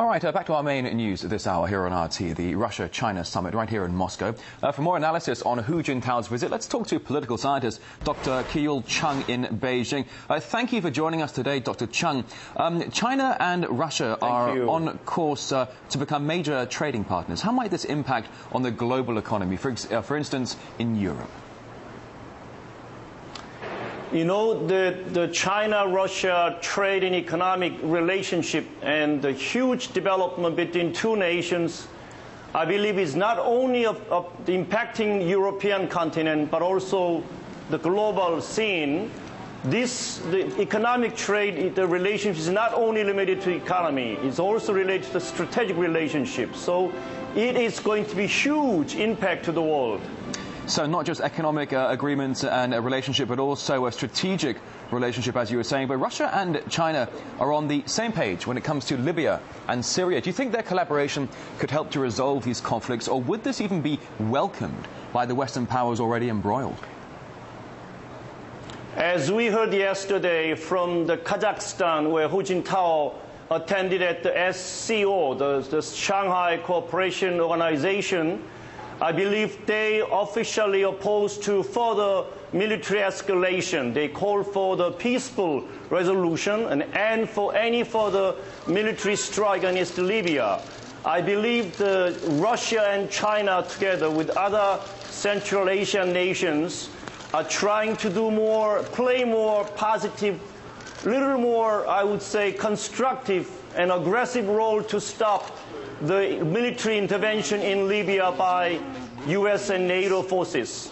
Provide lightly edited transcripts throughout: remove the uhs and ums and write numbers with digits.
All right, back to our main news this hour here on RT, the Russia-China summit right here in Moscow. For more analysis on Hu Jintao's visit, let's talk to political scientist Dr. Kiyul Chung in Beijing. Thank you for joining us today, Dr. Chung. China and Russia are on course to become major trading partners. How might this impact on the global economy, for instance, in Europe? You know, the China-Russia trade and economic relationship and the huge development between two nations, I believe, is not only of impacting European continent, but also the global scene. The economic trade, the relationship is not only limited to economy, it's also related to strategic relationships. So it is going to be huge impact to the world. So not just economic agreements and a relationship, but also a strategic relationship, as you were saying. But Russia and China are on the same page when it comes to Libya and Syria. Do you think their collaboration could help to resolve these conflicts, or would this even be welcomed by the Western powers already embroiled? As we heard yesterday from the Kazakhstan, where Hu Jintao attended at the SCO, the Shanghai Cooperation Organization, I believe they officially opposed to further military escalation. They call for the peaceful resolution and end for any further military strike against Libya. I believe Russia and China, together with other Central Asian nations, are trying to do more, play more positive, little more, I would say, constructive and aggressive role to stop the military intervention in Libya by U.S. and NATO forces.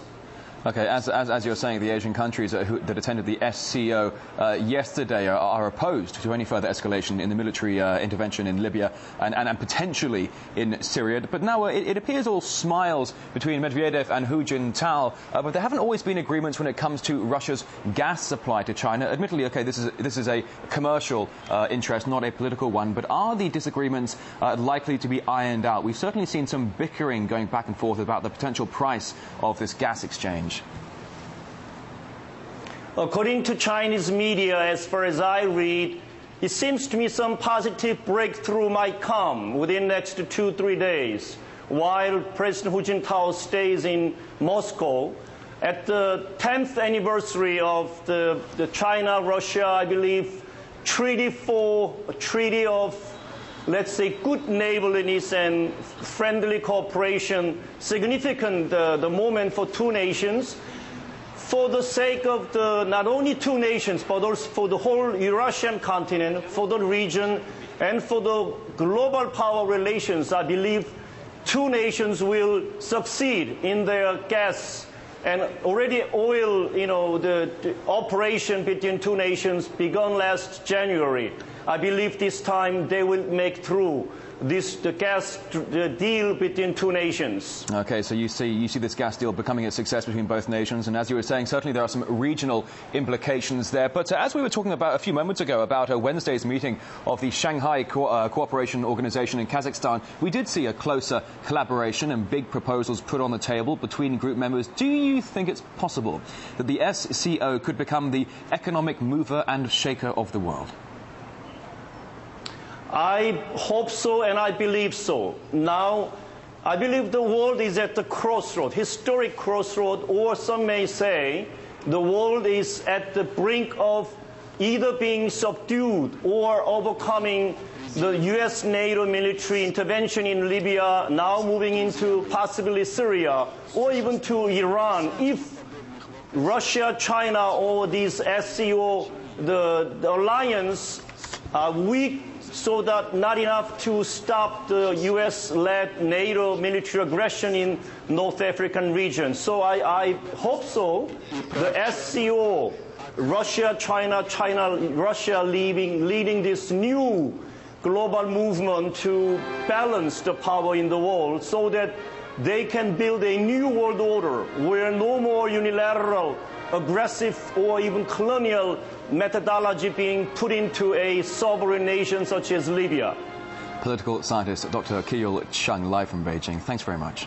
Okay, as you're saying, the Asian countries that attended the SCO yesterday are opposed to any further escalation in the military intervention in Libya and potentially in Syria. But now it appears all smiles between Medvedev and Hu Jintao, but there haven't always been agreements when it comes to Russia's gas supply to China. Admittedly, okay, this is a commercial interest, not a political one, but are the disagreements likely to be ironed out? We've certainly seen some bickering going back and forth about the potential price of this gas exchange. According to Chinese media, as far as I read, it seems to me some positive breakthrough might come within the next 2-3 days, while President Hu Jintao stays in Moscow. At the 10th anniversary of the China-Russia, I believe, treaty of, let's say, good neighborliness and friendly cooperation, significant the moment for two nations, for the sake of not only two nations, but also for the whole Eurasian continent, for the region, and for the global power relations. I believe two nations will succeed in their gas and already oil, the operation between two nations began last January. I believe this time they will make through the gas deal between two nations. Okay, so you see this gas deal becoming a success between both nations, and as you were saying, certainly there are some regional implications there. But as we were talking about a few moments ago about Wednesday's meeting of the Shanghai Cooperation Organization in Kazakhstan, we did see a closer collaboration and big proposals put on the table between group members. Do you think it's possible that the SCO could become the economic mover and shaker of the world? I hope so, and I believe so. Now, I believe the world is at the crossroad, historic crossroad, or some may say the world is at the brink of either being subdued or overcoming the U.S. NATO military intervention in Libya, now moving into possibly Syria, or even to Iran. If Russia, China, or these SCO, the alliance are weak, so that not enough to stop the U.S.-led NATO military aggression in North African region. So I hope so. The SCO, Russia, China, Russia leading this new global movement to balance the power in the world so that they can build a new world order where no more unilateral, aggressive, or even colonial methodology being put into a sovereign nation such as Libya. Political scientist Dr. Kiyul Chung, live from Beijing. Thanks very much.